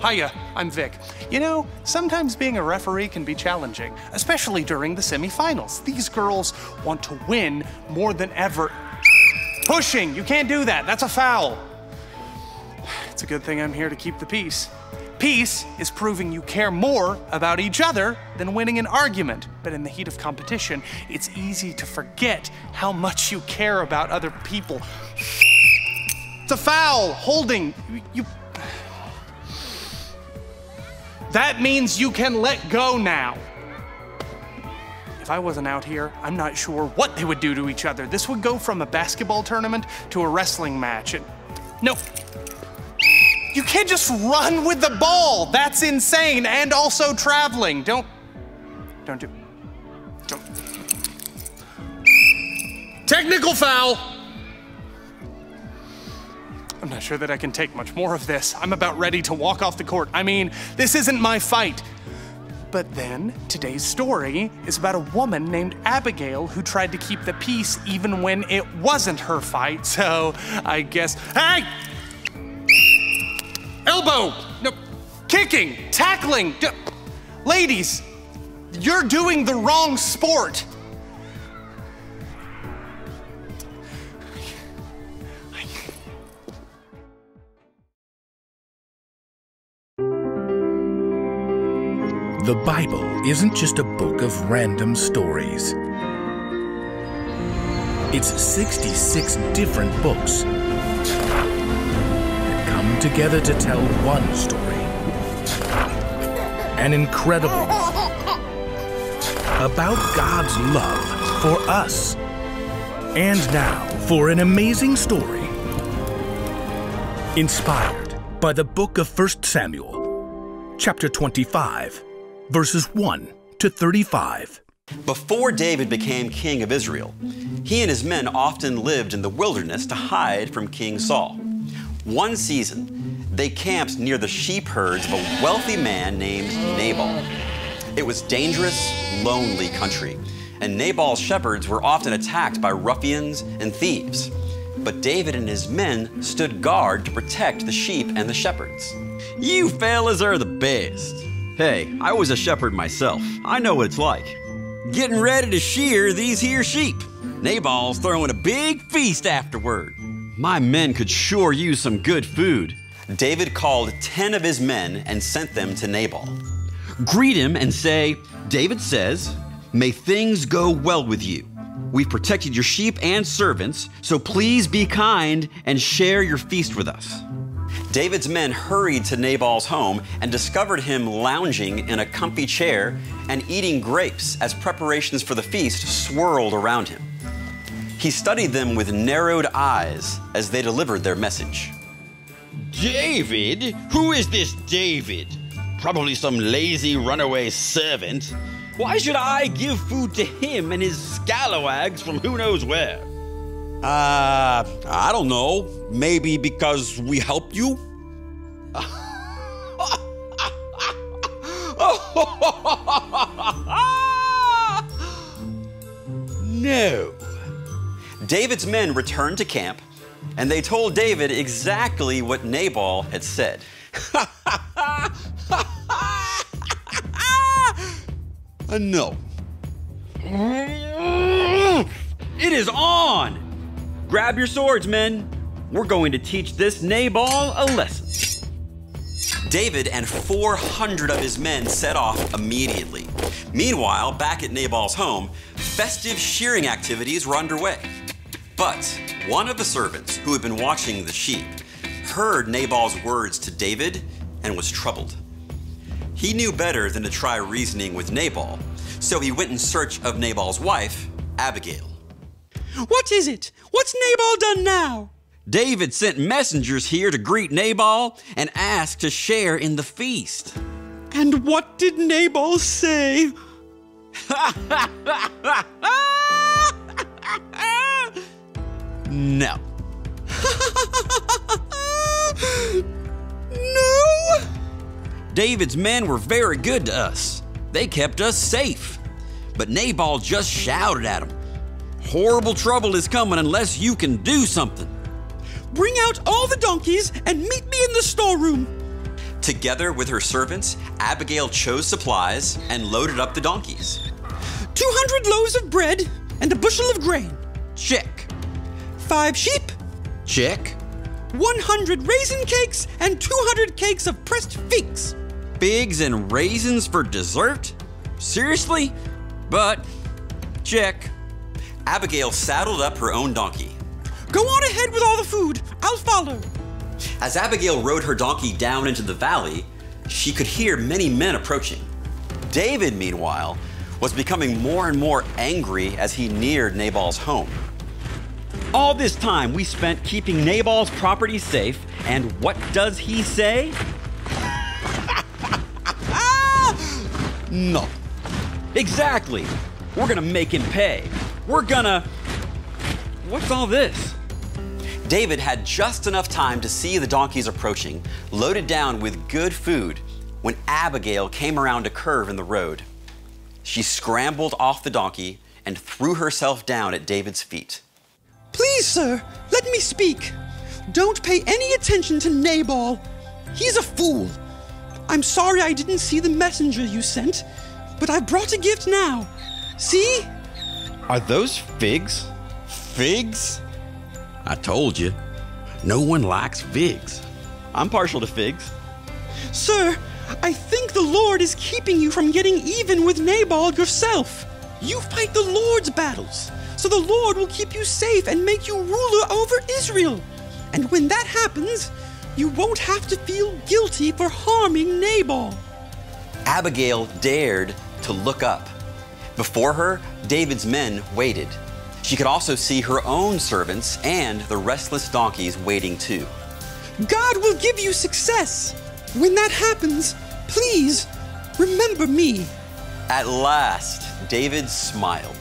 Hiya, I'm Vic. You know, sometimes being a referee can be challenging, especially during the semifinals. These girls want to win more than ever. Pushing, you can't do that, that's a foul. It's a good thing I'm here to keep the peace. Peace is proving you care more about each other than winning an argument. But in the heat of competition, it's easy to forget how much you care about other people. It's a foul, holding, you. That means you can let go now. If I wasn't out here, I'm not sure what they would do to each other. This would go from a basketball tournament to a wrestling match. And no. You can't just run with the ball. That's insane. And also traveling. Don't do. Technical foul. I'm not sure that I can take much more of this. I'm about ready to walk off the court. I mean, this isn't my fight. But then, today's story is about a woman named Abigail who tried to keep the peace even when it wasn't her fight. So, I guess, hey! Elbow, no, kicking, tackling. Ladies, you're doing the wrong sport. The Bible isn't just a book of random stories. It's 66 different books that come together to tell one story. An incredible one about God's love for us. And now for an amazing story inspired by the book of 1 Samuel, chapter 25. Verses 1 to 35. Before David became king of Israel, he and his men often lived in the wilderness to hide from King Saul. One season, they camped near the sheep herds of a wealthy man named Nabal. It was dangerous, lonely country, and Nabal's shepherds were often attacked by ruffians and thieves. But David and his men stood guard to protect the sheep and the shepherds. You fellas are the best. Hey, I was a shepherd myself. I know what it's like. Getting ready to shear these here sheep. Nabal's throwing a big feast afterward. My men could sure use some good food. David called 10 of his men and sent them to Nabal. Greet him and say, David says, may things go well with you. We've protected your sheep and servants, so please be kind and share your feast with us. David's men hurried to Nabal's home and discovered him lounging in a comfy chair and eating grapes as preparations for the feast swirled around him. He studied them with narrowed eyes as they delivered their message. David? Who is this David? Probably some lazy runaway servant. Why should I give food to him and his scalawags from who knows where? I don't know. Maybe because we helped you? No. David's men returned to camp, and they told David exactly what Nabal had said. No. It is on! Grab your swords, men. We're going to teach this Nabal a lesson. David and 400 of his men set off immediately. Meanwhile, back at Nabal's home, festive shearing activities were underway. But one of the servants who had been watching the sheep heard Nabal's words to David and was troubled. He knew better than to try reasoning with Nabal, so he went in search of Nabal's wife, Abigail. What is it? What's Nabal done now? David sent messengers here to greet Nabal and ask to share in the feast. And what did Nabal say? No. No? David's men were very good to us. They kept us safe. But Nabal just shouted at him. Horrible trouble is coming unless you can do something. Bring out all the donkeys and meet me in the storeroom. Together with her servants, Abigail chose supplies and loaded up the donkeys. 200 loaves of bread and a bushel of grain. Check. 5 sheep. Check. 100 raisin cakes and 200 cakes of pressed figs. Figs and raisins for dessert? Seriously? But, check. Abigail saddled up her own donkey. Go on ahead with all the food. I'll follow. As Abigail rode her donkey down into the valley, she could hear many men approaching. David, meanwhile, was becoming more and more angry as he neared Nabal's home. All this time we spent keeping Nabal's property safe, and what does he say? No. Exactly. We're gonna make him pay. We're gonna... What's all this? David had just enough time to see the donkeys approaching, loaded down with good food, when Abigail came around a curve in the road. She scrambled off the donkey and threw herself down at David's feet. Please, sir, let me speak. Don't pay any attention to Nabal. He's a fool. I'm sorry I didn't see the messenger you sent, but I brought a gift now. See? Are those figs? Figs? I told you. No one likes figs. I'm partial to figs. Sir, I think the Lord is keeping you from getting even with Nabal yourself. You fight the Lord's battles, so the Lord will keep you safe and make you ruler over Israel. And when that happens, you won't have to feel guilty for harming Nabal. Abigail dared to look up. Before her, David's men waited. She could also see her own servants and the restless donkeys waiting too. God will give you success. When that happens, please remember me. At last, David smiled.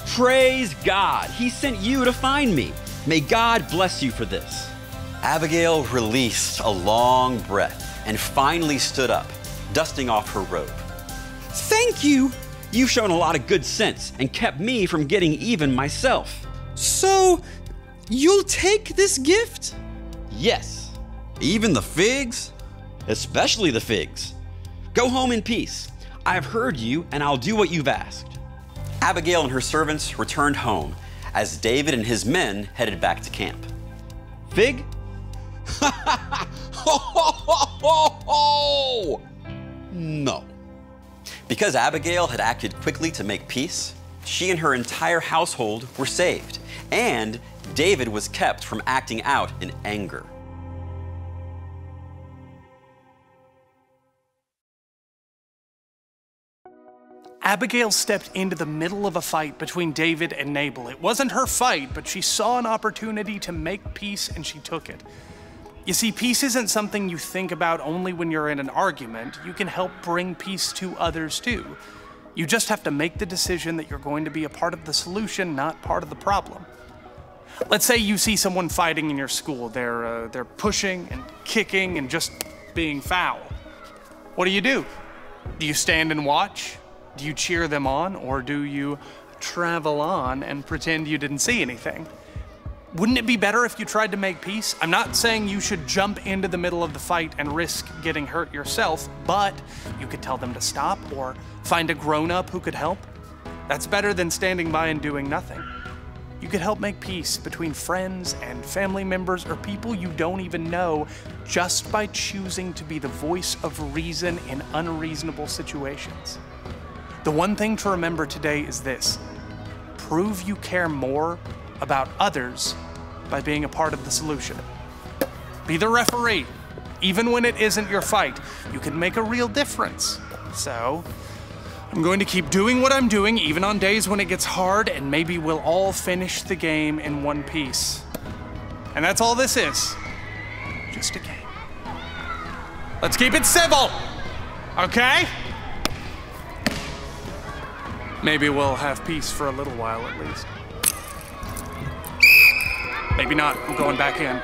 Praise God. He sent you to find me. May God bless you for this. Abigail released a long breath and finally stood up, dusting off her robe. Thank you. You've shown a lot of good sense and kept me from getting even myself. So, you'll take this gift? Yes, Even the figs? especially the figs. Go home in peace. I have heard you, and I'll do what you've asked. Abigail and her servants returned home as David and his men headed back to camp. Fig? No. Because Abigail had acted quickly to make peace, she and her entire household were saved, and David was kept from acting out in anger. Abigail stepped into the middle of a fight between David and Nabal. It wasn't her fight, but she saw an opportunity to make peace and she took it. You see, peace isn't something you think about only when you're in an argument. You can help bring peace to others too. You just have to make the decision that you're going to be a part of the solution, not part of the problem. Let's say you see someone fighting in your school. They're pushing and kicking and just being foul. What do? Do you stand and watch? Do you cheer them on, or do you travel on and pretend you didn't see anything? Wouldn't it be better if you tried to make peace? I'm not saying you should jump into the middle of the fight and risk getting hurt yourself, but you could tell them to stop or find a grown-up who could help. That's better than standing by and doing nothing. You could help make peace between friends and family members or people you don't even know just by choosing to be the voice of reason in unreasonable situations. The one thing to remember today is this: prove you care more about others by being a part of the solution. Be the referee. Even when it isn't your fight, you can make a real difference. So, I'm going to keep doing what I'm doing, even on days when it gets hard, and maybe we'll all finish the game in one piece. And that's all this is. Just a game. Let's keep it civil, okay? Maybe we'll have peace for a little while at least. Maybe not. I'm going back in.